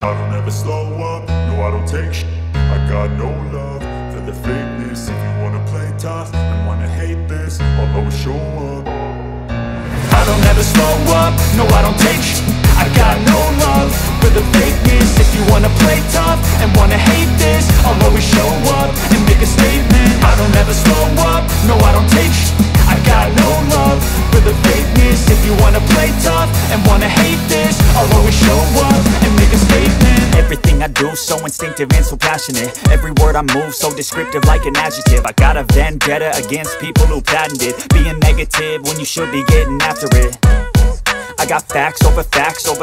I don't ever slow up, no I don't take shit. I got no love for the fakeness. If you wanna play tough and wanna hate this, I'll always show up. I don't ever slow up, no I don't take shit. I got no love for the fakeness. If you wanna play tough and wanna hate this, I'll always show up and make a statement. I don't ever slow up, no I don't take shit. I got no love for the fakeness. If you wanna play tough and wanna hate this, I'll always show up and make a statement. Everything I do so instinctive and so passionate. Every word I move so descriptive like an adjective. I got a vendetta against people who patented being negative when you should be getting after it. I got facts over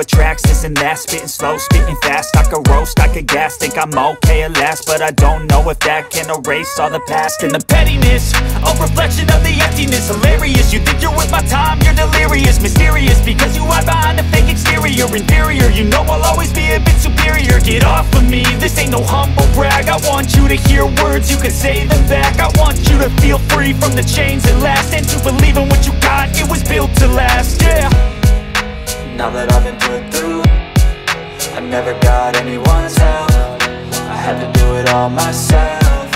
tracks, this and that. Spitting slow, spitting fast. I could roast, I could gas. Think I'm okay at last, but I don't know if that can erase all the past. And the pettiness, a reflection of the emptiness. Hilarious, you think you're worth my time, you're delirious. Mysterious, because you hide behind a fake exterior. Inferior, you know I'll always be a bit superior. Get off of me, this ain't no humble brag. I want you to hear words, you can say them back. I want you to feel free from the chains that last, and to believe in what you got, it was built to last, yeah. Now that I've been put through, I never got anyone's help. I had to do it all myself.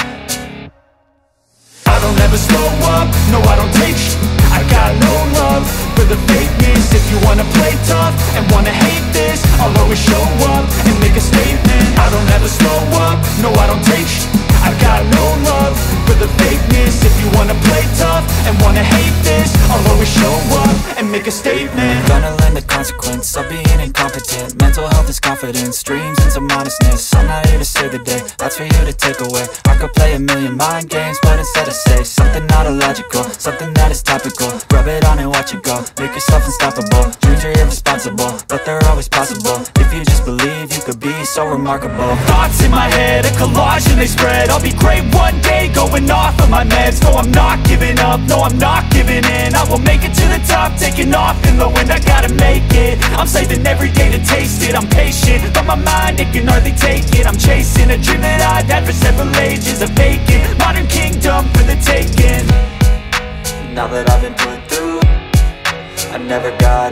I don't ever slow up, no I don't take shit. I got no love for the fakeness. If you wanna play tough and wanna hate this, I'll always show up and make a statement. I don't ever slow up, no I don't take shit. I got no love for the fakeness. If you wanna play tough and wanna hate this, I'll always show up and make a statement. Gonna learn the consequence of being incompetent. Mental health is confidence, dreams and some honestness. I'm not here to save the day, that's for you to take away. I could play a million mind games, but instead I say something not illogical, something that is topical. Rub it on and watch it go, make yourself unstoppable. Dreams are irresponsible, but they're always possible. If you just believe, you could be so remarkable. Thoughts in my head, a collage and they spread. I'll be great one day, going off of my meds. No, I'm not giving up, no, I'm not giving in. I will make it to the top, taking off in the wind. I gotta make it, I'm saving every day to taste it. I'm patient, but my mind, it can hardly take it. I'm chasing a dream that I've had for several ages. A vacant, modern kingdom for the taking. Now that I've been put through, I never got